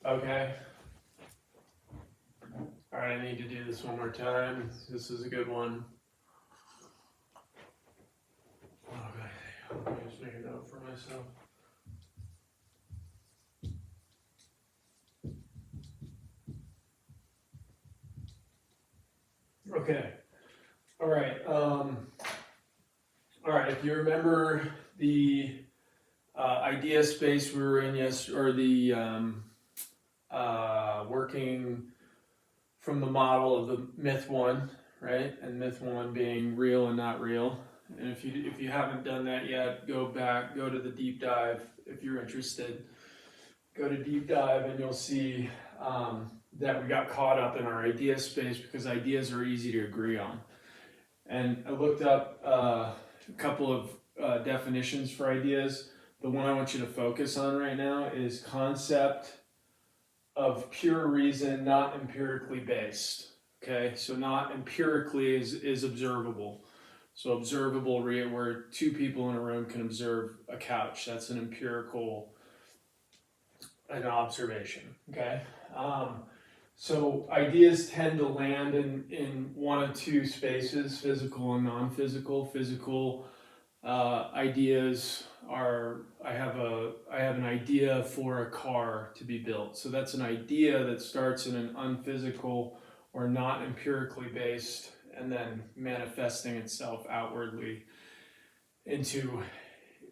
Okay. All right, I need to do this one more time. This is a good one. Okay, let me just make a note for myself. Okay. All right. All right. If you remember the idea space we were in or the working from the model of the myth one, right? And myth one being real and not real. And if you haven't done that yet, go back, go to the deep dive if you're interested. Go to deep dive and you'll see that we got caught up in our idea space because ideas are easy to agree on. And I looked up a couple of definitions for ideas. The one I want you to focus on right now is concept of pure reason, not empirically based. Okay, so not empirically is observable. So observable where two people in a room can observe a couch. That's an empirical an observation. Okay. So ideas tend to land in one of two spaces: physical and non-physical. Physical ideas are I have an idea for a car to be built. So that's an idea that starts in an unphysical or not empirically based, and then manifesting itself outwardly into,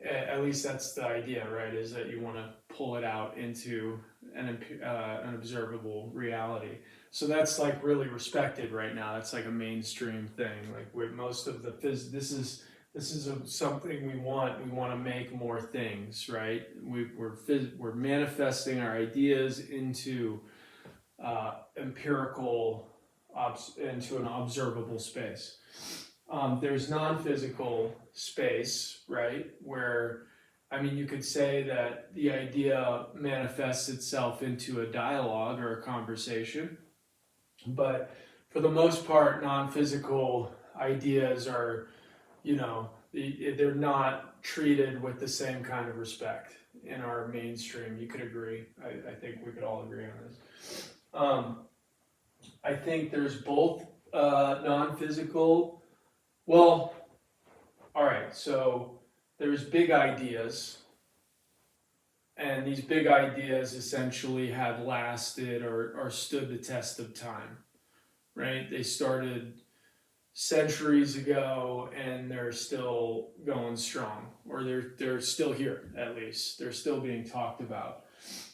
at least that's the idea, right? Is that you want to pull it out into an observable reality. So that's like really respected right now. That's like a mainstream thing. Like where most of the this is something we want. We want to make more things, right? We're manifesting our ideas into empirical, into an observable space. There's non-physical space, right? Where, I mean, you could say that the idea manifests itself into a dialogue or a conversation, but for the most part, non-physical ideas are, they're not treated with the same kind of respect in our mainstream. You could agree. I think we could all agree on this. I think there's both non-physical. Well, all right, so there's big ideas, and these big ideas essentially have lasted or stood the test of time, right? They started centuries ago and they're still going strong, or they're still here, at least. They're still being talked about.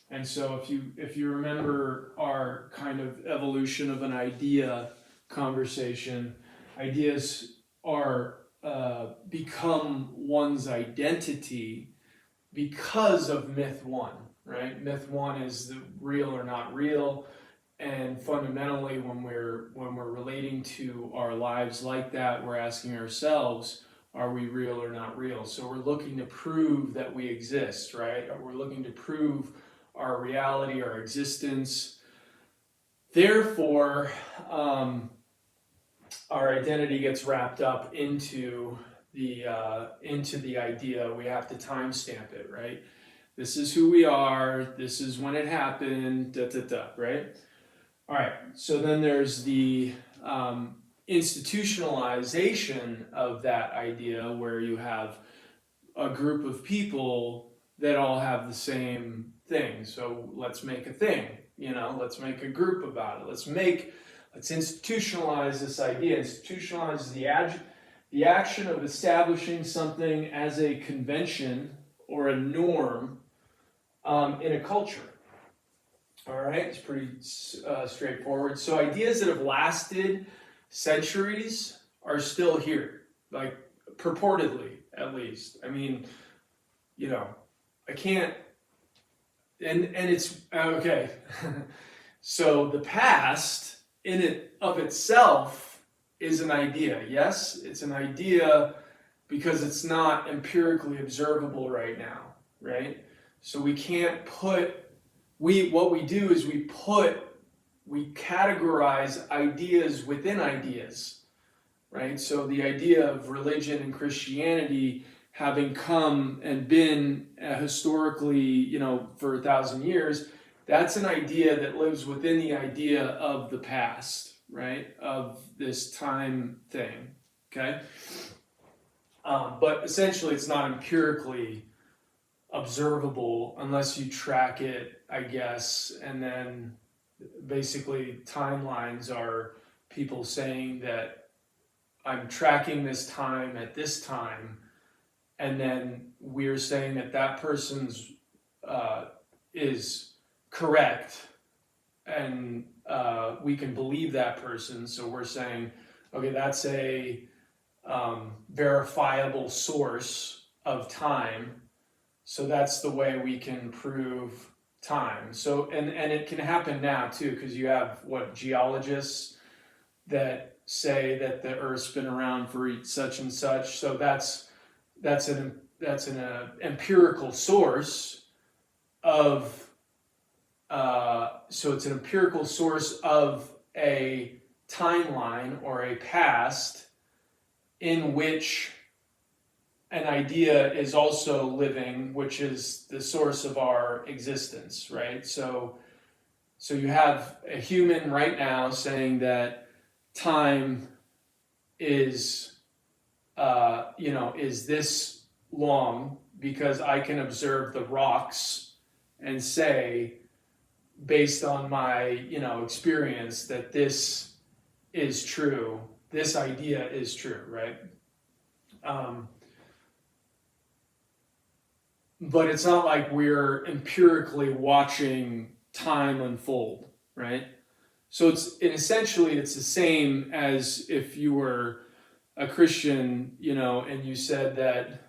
And so if you remember our kind of evolution of an idea conversation, ideas are become one's identity because of myth one, right? Myth one is the real or not real, and fundamentally, when we're relating to our lives like that, we're asking ourselves, are we real or not real? So we're looking to prove that we exist, right? Or we're looking to prove our reality, our existence. Therefore, our identity gets wrapped up into the idea. We have to timestamp it, right? This is who we are. This is when it happened. Da da da. Right. All right. So then there's the institutionalization of that idea, where you have a group of people that all have the same thing. So let's make a thing. Let's make a group about it. Let's institutionalize this idea. Institutionalize the action of establishing something as a convention or a norm in a culture. All right, it's pretty straightforward. So ideas that have lasted centuries are still here, like purportedly, at least. I mean, I can't, and it's okay. So the past in it of itself is an idea. Yes, it's an idea because it's not empirically observable right now, right? So we can't what we do is we categorize ideas within ideas, right? So the idea of religion and Christianity having come and been historically, for 1,000 years, That's an idea that lives within the idea of the past, right? Of this time thing, okay? But essentially, it's not empirically observable unless you track it, I guess. And then basically, timelines are people saying that I'm tracking this time at this time, and then we're saying that that person's is correct, and we can believe that person. So we're saying, okay, that's a verifiable source of time. So that's the way we can prove time. So and it can happen now too, because you have geologists that say that the Earth's been around for such and such. So that's an empirical source of so it's an empirical source of a timeline or a past in which an idea is also living, which is the source of our existence, right? So you have a human right now saying that time is, is this long because I can observe the rocks and say, based on my, experience, that this is true. This idea is true, right? But it's not like we're empirically watching time unfold, right? So essentially it's the same as if you were a Christian, and you said that,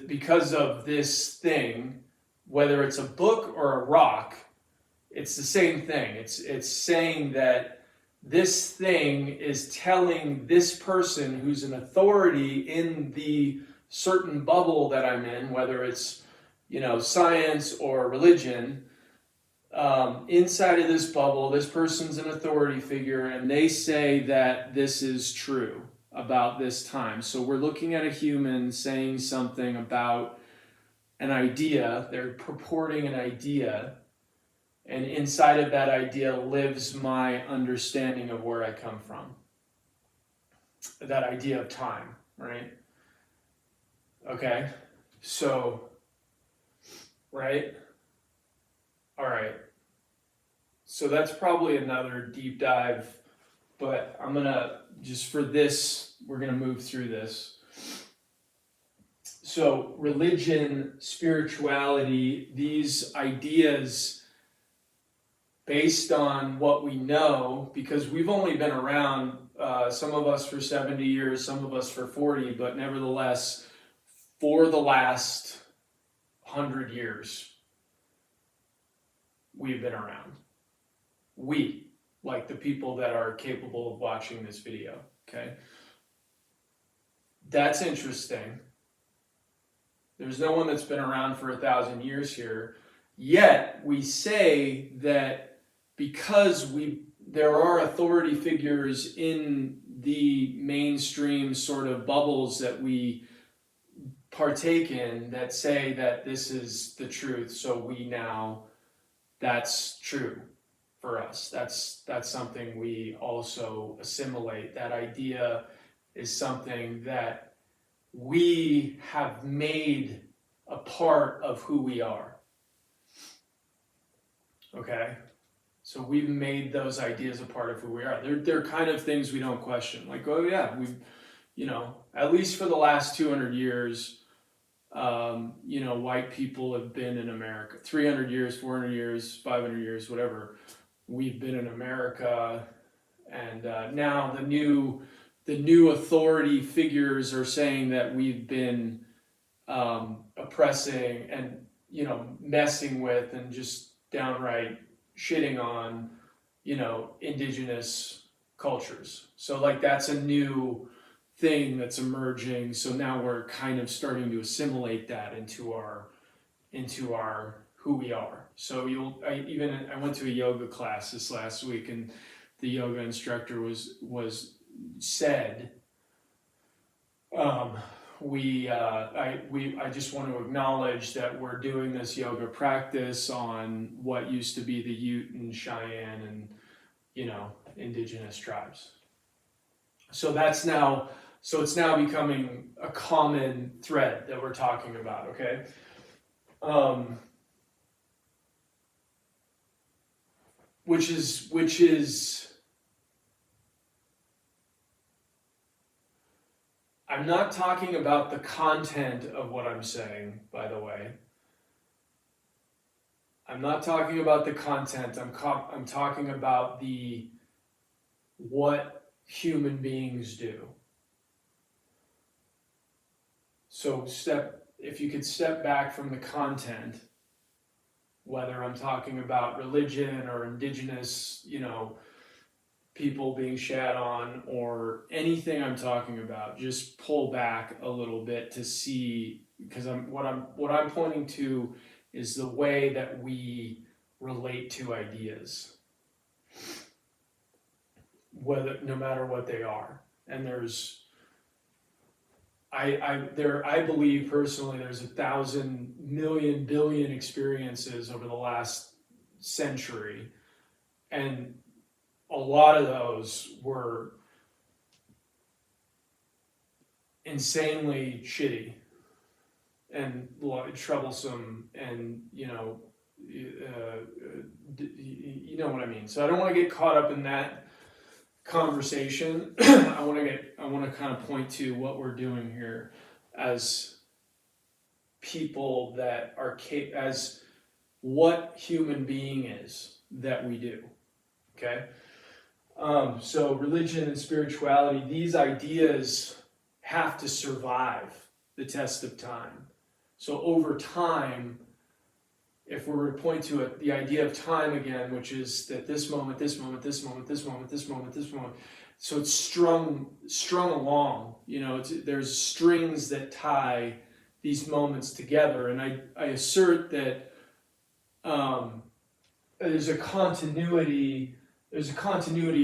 because of this thing, whether it's a book or a rock, it's the same thing. It's saying that this thing is telling this person who's an authority in the certain bubble that I'm in, whether it's, science or religion, inside of this bubble, this person's an authority figure, and they say that this is true about this time. So we're looking at a human saying something about an idea. They're purporting an idea, and inside of that idea lives my understanding of where I come from. That idea of time, right? Okay, so, right? All right. So that's probably another deep dive, but I'm gonna, just for this, we're gonna move through this. So religion, spirituality, these ideas based on what we know, because we've only been around, some of us for 70 years, some of us for 40, but nevertheless, for the last 100 years, we've been around. We, like the people that are capable of watching this video, okay? That's interesting. There's no one that's been around for 1,000 years here. Yet we say that because there are authority figures in the mainstream sort of bubbles that we partake in that say that this is the truth, so that's true for us. That's something we also assimilate. That idea is something that we have made a part of who we are. Okay? So we've made those ideas a part of who we are. They're kind of things we don't question. Like, oh yeah, we've, at least for the last 200 years, white people have been in America. 300 years, 400 years, 500 years, whatever. We've been in America, and now the new authority figures are saying that we've been oppressing and messing with and just downright shitting on indigenous cultures. So like that's a new thing that's emerging. So now we're kind of starting to assimilate that into our who we are. So I went to a yoga class this last week, and the yoga instructor said, I just want to acknowledge that we're doing this yoga practice on what used to be the Ute and Cheyenne and, indigenous tribes. So it's now becoming a common thread that we're talking about, okay? Which is, I'm not talking about the content of what I'm saying, by the way. I'm not talking about the content. I'm talking about what human beings do. So if you could step back from the content, whether I'm talking about religion or indigenous, people being shat on or anything I'm talking about, just pull back a little bit to see, because what I'm pointing to is the way that we relate to ideas, no matter what they are. And I believe personally there's 1,000 million billion experiences over the last century, and a lot of those were insanely shitty and troublesome, and you know what I mean. So I don't want to get caught up in that conversation. I want to kind of point to what we're doing here as people that are as what human being is that we do. Okay. So religion and spirituality, these ideas have to survive the test of time. So over time, if we were to point to it, the idea of time again, which is that this moment, so it's strung along. There's strings that tie these moments together, and I assert that there's a continuity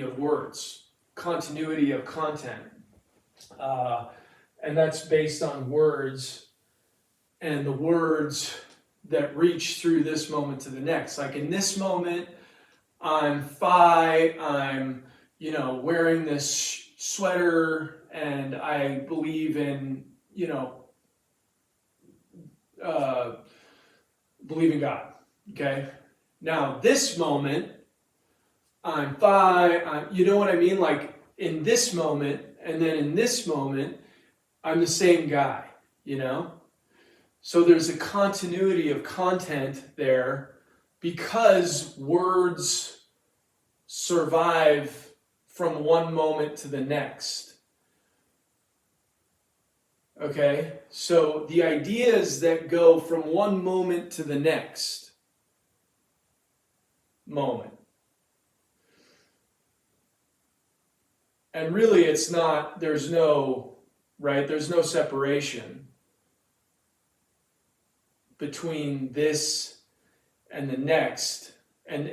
of words, continuity of content, and that's based on words, and the words that reach through this moment to the next. Like in this moment, I'm wearing this sweater, and I believe in, believe in God. Okay. Now this moment, I'm fine. You know what I mean? Like in this moment, and then in this moment, I'm the same guy, So there's a continuity of content there because words survive from one moment to the next. Okay? So the ideas that go from one moment to the next moment. And really there's no separation between this and the next, and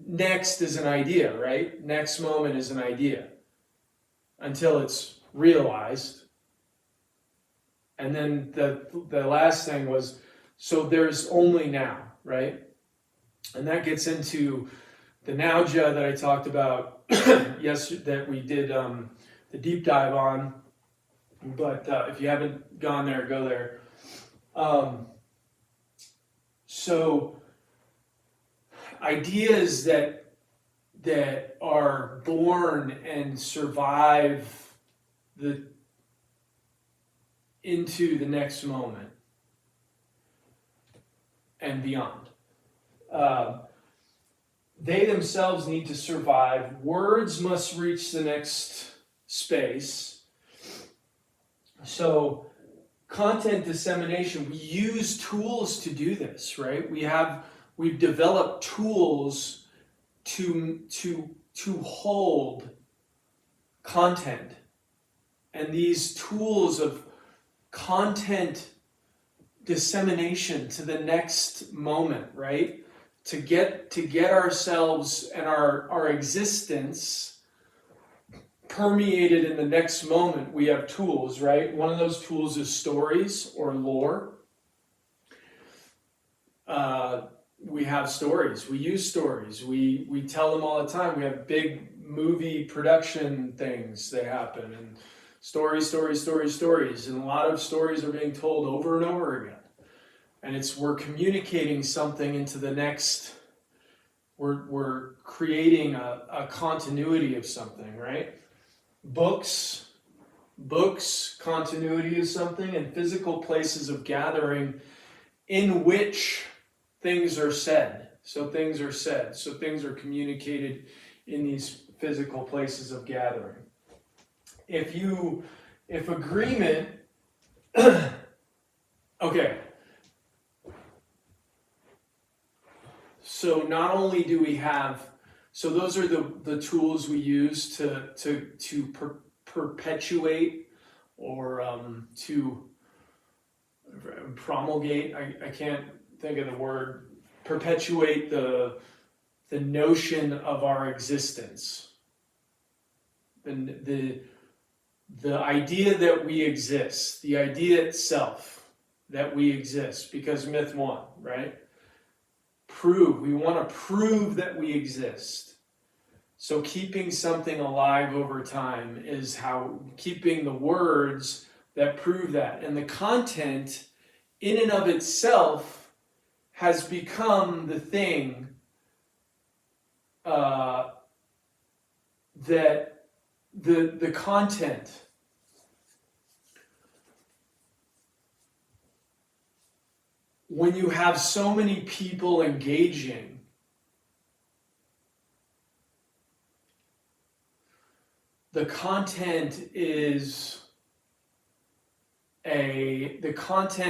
next is an idea, right? Next moment is an idea until it's realized. And then the last thing was, so there's only now, right? And that gets into the Nauja that I talked about yesterday, that we did the deep dive on. But if you haven't gone there, go there. So ideas that are born and survive into the next moment and beyond. They themselves need to survive. Words must reach the next space. So content dissemination, we use tools to do this, right? We've developed tools to hold content. And these tools of content dissemination to the next moment, right? To get ourselves and our existence permeated in the next moment, we have tools, right? One of those tools is stories or lore. We have stories. We use stories. We tell them all the time. We have big movie production things that happen, and stories, and a lot of stories are being told over and over again. And we're communicating something into the next. We're creating a continuity of something, right? Books, continuity of something, and physical places of gathering in which things are said. So things are said. So things are communicated in these physical places of gathering. If agreement, okay. So not only do we have, so those are the tools we use to perpetuate or to promulgate. I can't think of the word. Perpetuate the notion of our existence. The idea that we exist, the idea itself that we exist, because myth one, right? We want to prove that we exist. So keeping something alive over time is how keeping the words that prove that. And the content in and of itself has become the thing that the content when you have so many people engaging, the content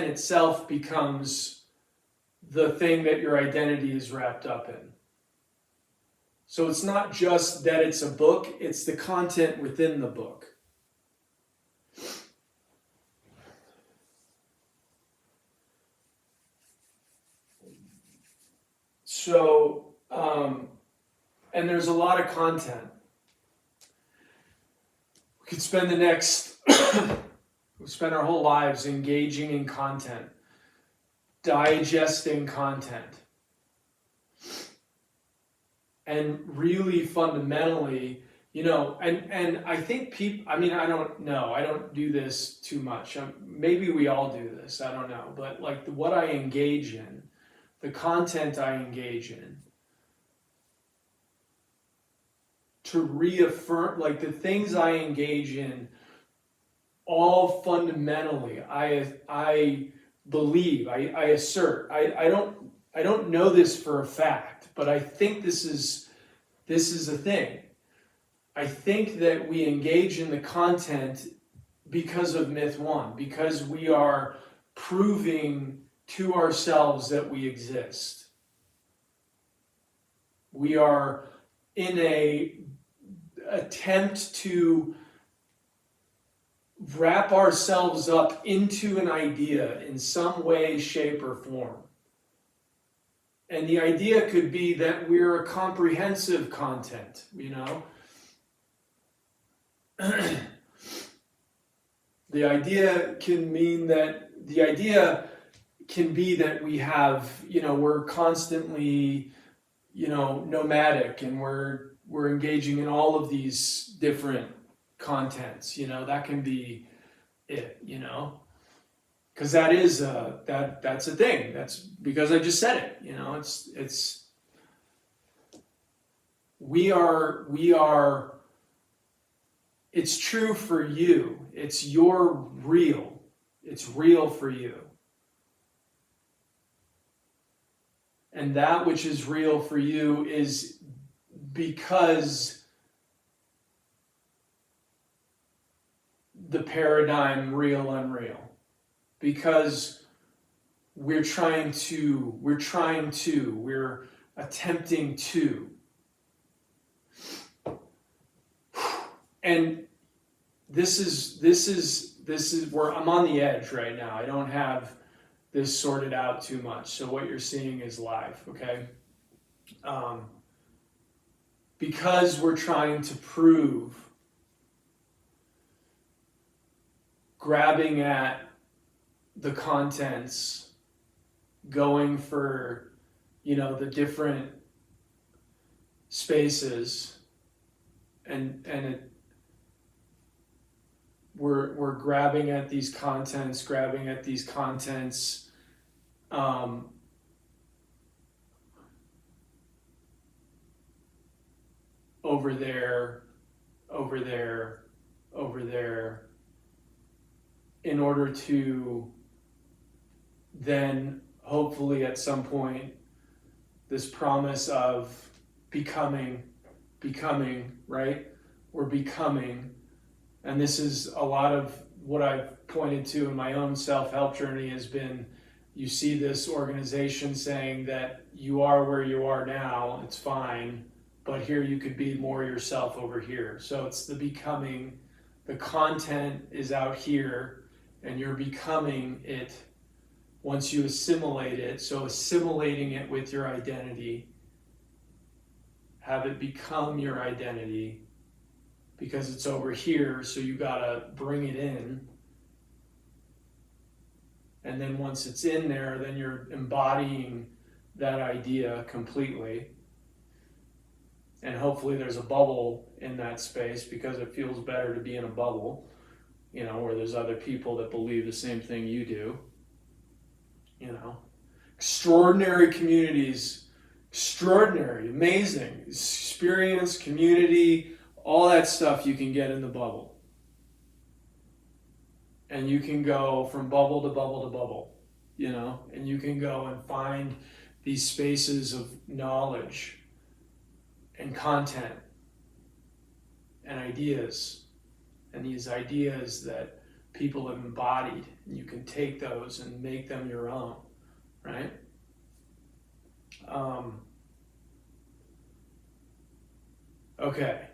itself becomes the thing that your identity is wrapped up in. So it's not just that it's a book, it's the content within the book. So, and there's a lot of content. We could spend we spend our whole lives engaging in content, digesting content. And really fundamentally, and I think people, I don't know, I don't do this too much. Maybe we all do this, I don't know. But like what I engage in, the content I engage in, to reaffirm, like the things I engage in, all fundamentally, I believe, I assert, I don't know this for a fact, but I think this is a thing. I think that we engage in the content because of myth one, because we are proving to ourselves that we exist. We are in a attempt to wrap ourselves up into an idea in some way, shape, or form. And the idea could be that we're a comprehensive content, The idea can be that we have, we're constantly, nomadic, and we're engaging in all of these different contents, that can be it, because that is that's a thing. That's because I just said it, we are, it's true for you. It's your real. It's real for you. And that which is real for you is because the paradigm real, unreal. Because we're attempting to. And this is where I'm on the edge right now. I don't have this sorted out too much. So what you're seeing is live, okay? Because we're trying to prove grabbing at the contents, going for, the different spaces, and we're grabbing at these contents, over there, over there, in order to then hopefully at some point this promise of becoming, right? We're becoming, and this is a lot of what I've pointed to in my own self-help journey has been, you see this organization saying that you are where you are now, it's fine, but here you could be more yourself over here. So it's the becoming, the content is out here, and you're becoming it once you assimilate it. So assimilating it with your identity, have it become your identity, because it's over here, so you gotta bring it in. And then once it's in there, then you're embodying that idea completely. And hopefully there's a bubble in that space, because it feels better to be in a bubble, where there's other people that believe the same thing you do. Extraordinary communities, extraordinary, amazing experience, community, all that stuff you can get in the bubble. And you can go from bubble to bubble to bubble, and you can go and find these spaces of knowledge and content and ideas, and these ideas that people have embodied, and you can take those and make them your own, right? Okay.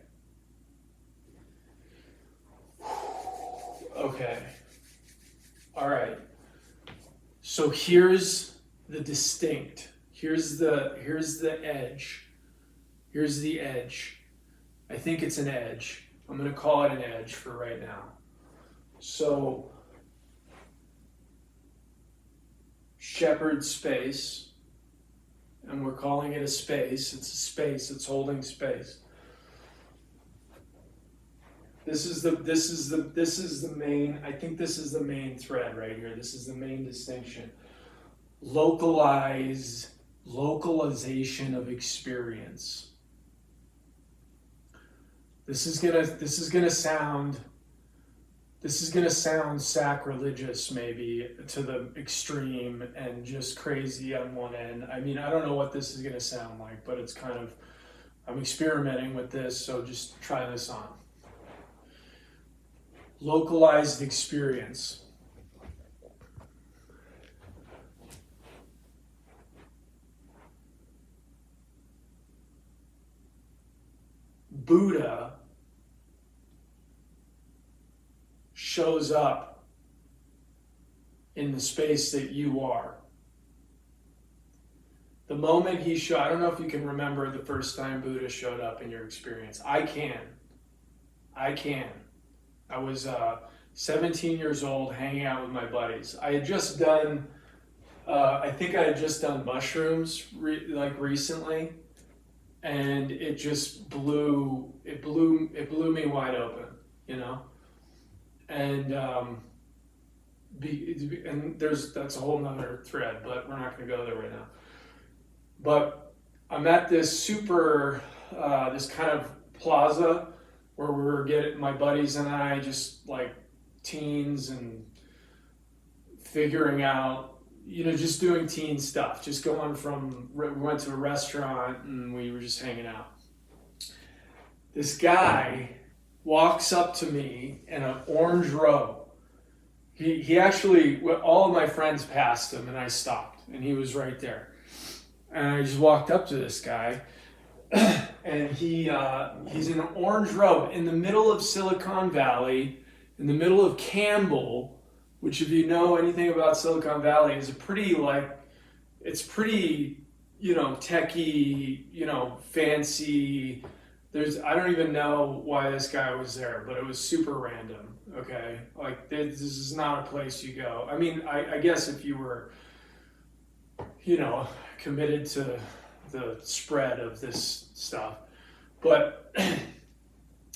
All right. So here's the distinct. Here's the edge. Here's the edge. I think it's an edge. I'm going to call it an edge for right now. So shepherd space, and we're calling it a space. It's a space. It's holding space. This is the main, I think this is the main thread right here. This is the main distinction. Localization of experience. This is gonna sound sacrilegious maybe to the extreme and just crazy on one end. I mean, I don't know what this is gonna sound like, but it's kind of, I'm experimenting with this, so just try this on. Localized experience. Buddha shows up in the space that you are. The moment he showed, I don't know if you can remember the first time Buddha showed up in your experience. I can. I was 17 years old, hanging out with my buddies. I had just done, I think I had just done mushrooms recently, and it just blew me wide open, And that's a whole nother thread, but we're not going to go there right now. But I'm at this this kind of plaza where we were getting, my buddies and I, just like teens and figuring out, just doing teen stuff, just going from, we went to a restaurant and we were just hanging out. This guy walks up to me in an orange robe. He actually, all of my friends passed him and I stopped and he was right there. And I just walked up to this guy and he's in an orange robe in the middle of Silicon Valley, in the middle of Campbell, which, if you know anything about Silicon Valley, is it's pretty, techie, fancy. I don't even know why this guy was there, but it was super random. Okay, like this is not a place you go. I mean, I guess if you were, committed to the spread of this stuff, but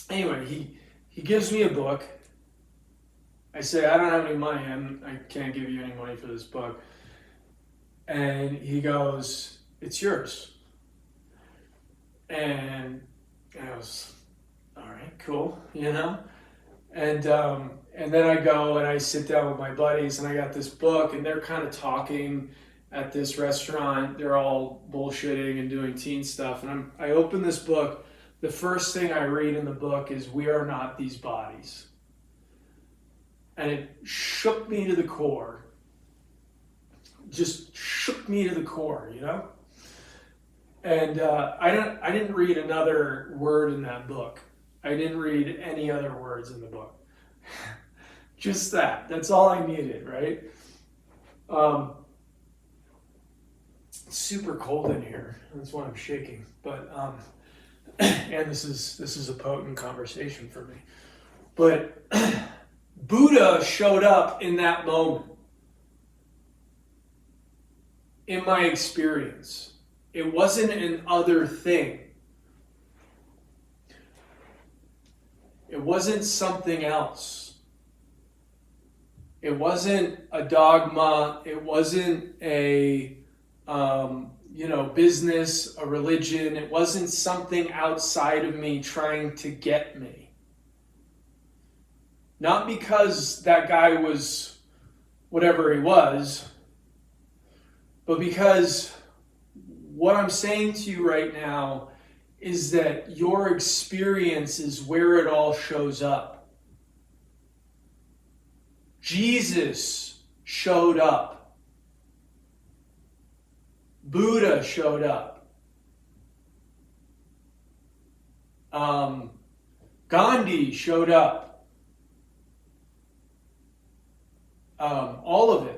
anyway, he gives me a book. I say, I don't have any money. I can't give you any money for this book. And he goes, it's yours. And I was, all right, cool, And then I go and I sit down with my buddies and I got this book and they're kind of talking at this restaurant. They're all bullshitting and doing teen stuff. And I open this book. The first thing I read in the book is, we are not these bodies. And it shook me to the core. Just shook me to the core, And I didn't read another word in that book. I didn't read any other words in the book. Just that. That's all I needed, right? It's super cold in here. That's why I'm shaking. But and this is a potent conversation for me. But Buddha showed up in that moment. In my experience, it wasn't an other thing. It wasn't something else. It wasn't a dogma. It wasn't a business, a religion. It wasn't something outside of me trying to get me. Not because that guy was whatever he was, but because what I'm saying to you right now is that your experience is where it all shows up. Jesus showed up. Buddha showed up. Gandhi showed up. All of it,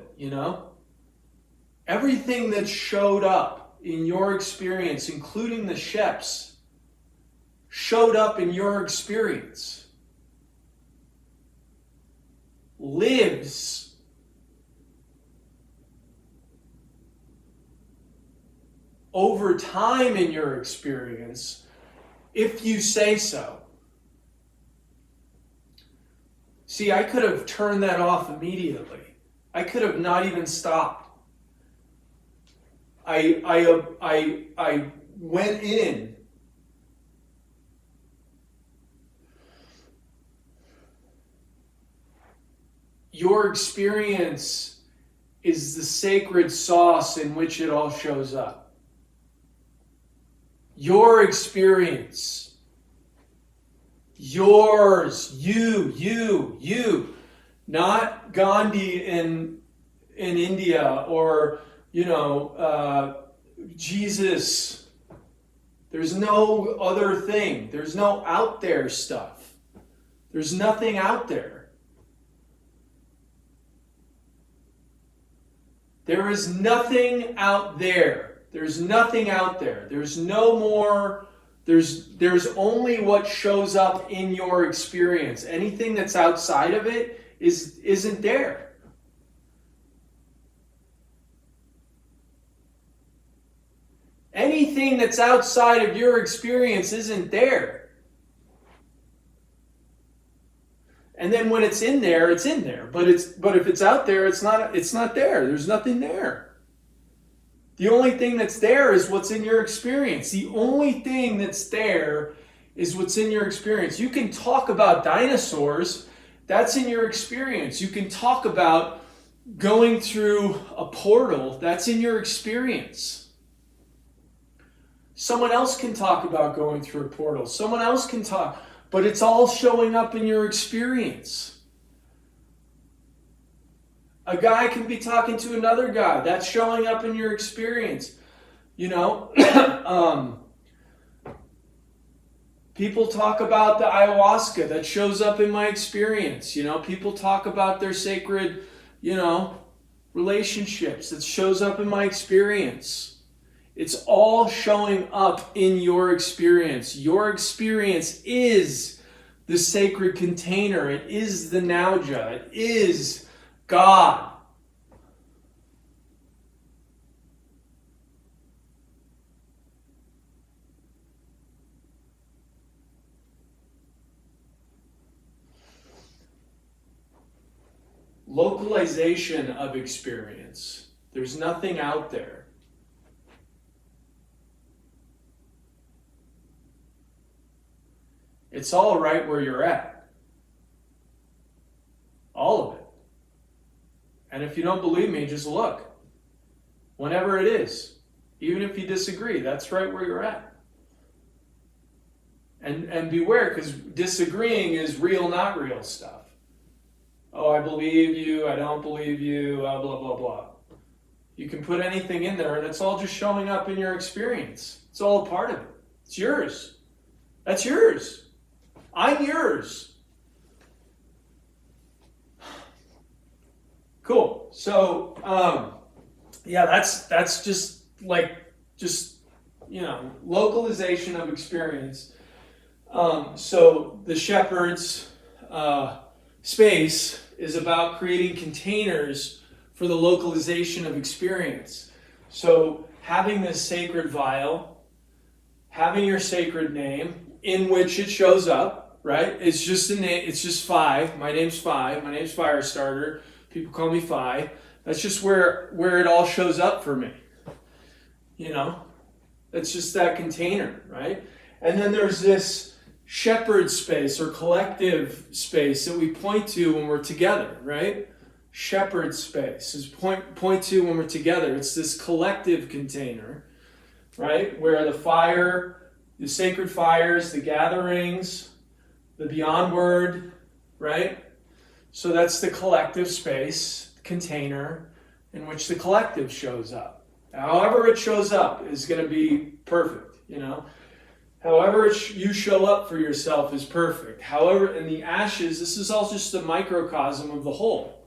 Everything that showed up in your experience, including the Sheps, showed up in your experience. Lives over time in your experience, if you say so. See, I could have turned that off immediately. I could have not even stopped. I went in. Your experience is the sacred sauce in which it all shows up. Your experience. Yours, you. Not Gandhi in India or, Jesus. There's no other thing. There's no out there stuff. There's nothing out there. There is nothing out there. There's nothing out there. There's no more. There's only what shows up in your experience. Anything that's outside of it isn't there. Anything that's outside of your experience isn't there. And then when it's in there, it's in there. But if it's out there, it's not there. There's nothing there. The only thing that's there is what's in your experience. The only thing that's there is what's in your experience. You can talk about dinosaurs. That's in your experience. You can talk about going through a portal. That's in your experience. Someone else can talk about going through a portal. Someone else can talk. But it's all showing up in your experience. A guy can be talking to another guy. That's showing up in your experience. People talk about the ayahuasca. That shows up in my experience. People talk about their sacred, relationships. That shows up in my experience. It's all showing up in your experience. Your experience is the sacred container. It is the Nauja. It is God. Localization of experience. There's nothing out there. It's all right where you're at. All of it. And if you don't believe me, just look. Whenever it is. Even if you disagree, that's right where you're at. And beware, because disagreeing is real, not real stuff. Oh, I believe you, I don't believe you, blah, blah, blah. You can put anything in there, and it's all just showing up in your experience. It's all a part of it. It's yours. That's yours. I'm yours. Cool. So, yeah, that's just localization of experience. So the shepherd's space is about creating containers for the localization of experience. So having this sacred vial, having your sacred name in which it shows up, right? It's just a name. It's just Fi. My name's Fi. My name's Firestarter. People call me Fi. That's just where it all shows up for me. You know, that's just that container, right? And then there's this shepherd space or collective space that we point to when we're together, right? Shepherd space is point to when we're together. It's this collective container, right? Where the fire, the sacred fires, the gatherings, the beyond word, right? So that's the collective space, container, in which the collective shows up. However it shows up is going to be perfect, you know? However you show up for yourself is perfect. However, in the ashes, this is all just a microcosm of the whole.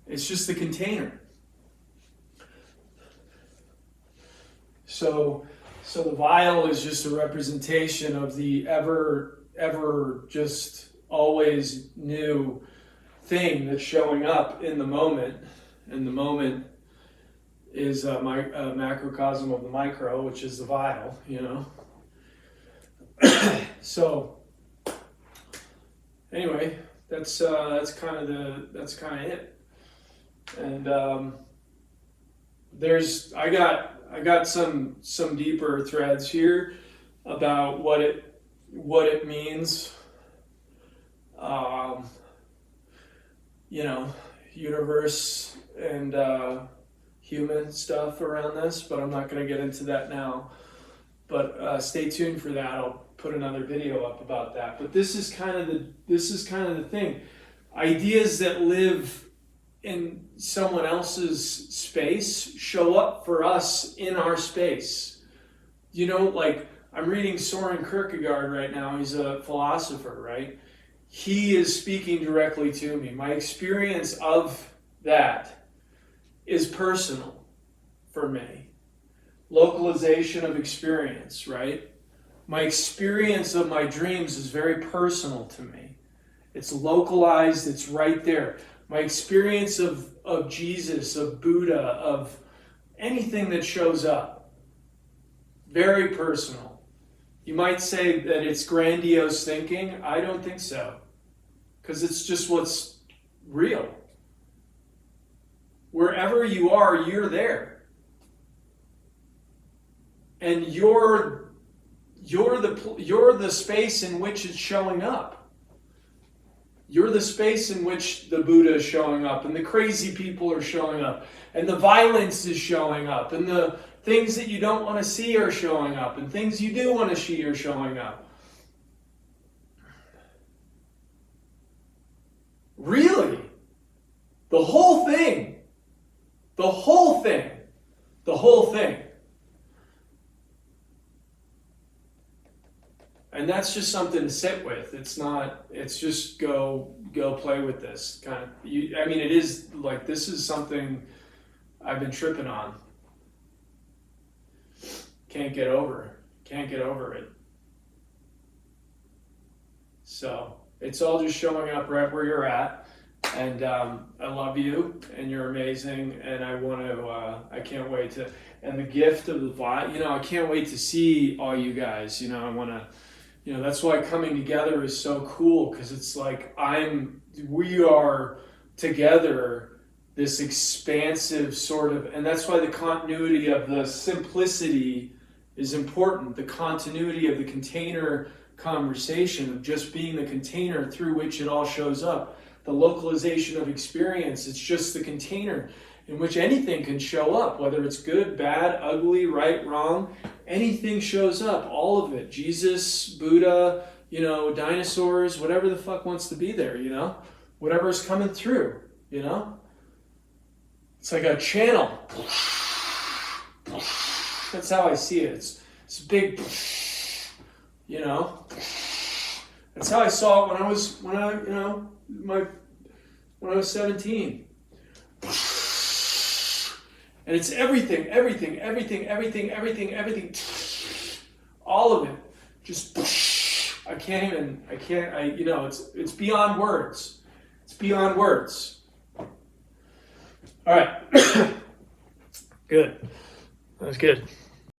It's just the container. So the vial is just a representation of the ever just always new thing that's showing up in the moment. And the moment is a macrocosm of the micro, which is the vial, you know. So anyway, that's kind of it. And I got some deeper threads here about what it means. You know, universe and human stuff around this, but I'm not going to get into that now. But stay tuned for that. I'll put another video up about that. But this is kind of the thing. Ideas that live in someone else's space show up for us in our space. You know, like I'm reading Soren Kierkegaard right now. He's a philosopher, right? He is speaking directly to me. My experience of that is personal for me. Localization of experience, right? My experience of my dreams is very personal to me. It's localized, it's right there. My experience of Jesus, of Buddha, of anything that shows up, very personal. You might say that it's grandiose thinking. I don't think so. Because it's just what's real. Wherever you are, you're there. And you're the space in which it's showing up. You're the space in which the Buddha is showing up, and the crazy people are showing up, and the violence is showing up, and the things that you don't want to see are showing up, and things you do want to see are showing up. Really? The whole thing. The whole thing. The whole thing. And that's just something to sit with. It's just go play with this kind of, it is like, this is something I've been tripping on. can't get over it. Can't get over it. So it's all just showing up right where you're at. And I love you, and you're amazing, and I want to, I can't wait to, and the gift of the vibe, you know, I can't wait to see all you guys, you know, I want to, you know, that's why coming together is so cool, because it's like we are together, this expansive sort of, and that's why the continuity of the simplicity is important, the continuity of the container conversation, of just being the container through which it all shows up. The localization of experience, it's just the container in which anything can show up, whether it's good, bad, ugly, right, wrong, anything shows up, all of it. Jesus, Buddha, you know, dinosaurs, whatever the fuck wants to be there, you know, whatever's coming through, you know. It's like a channel. That's how I see it. It's big, you know. That's how I saw it when I was 17. And it's everything, all of it. Just, you know, it's beyond words. It's beyond words. All right. Good. That was good.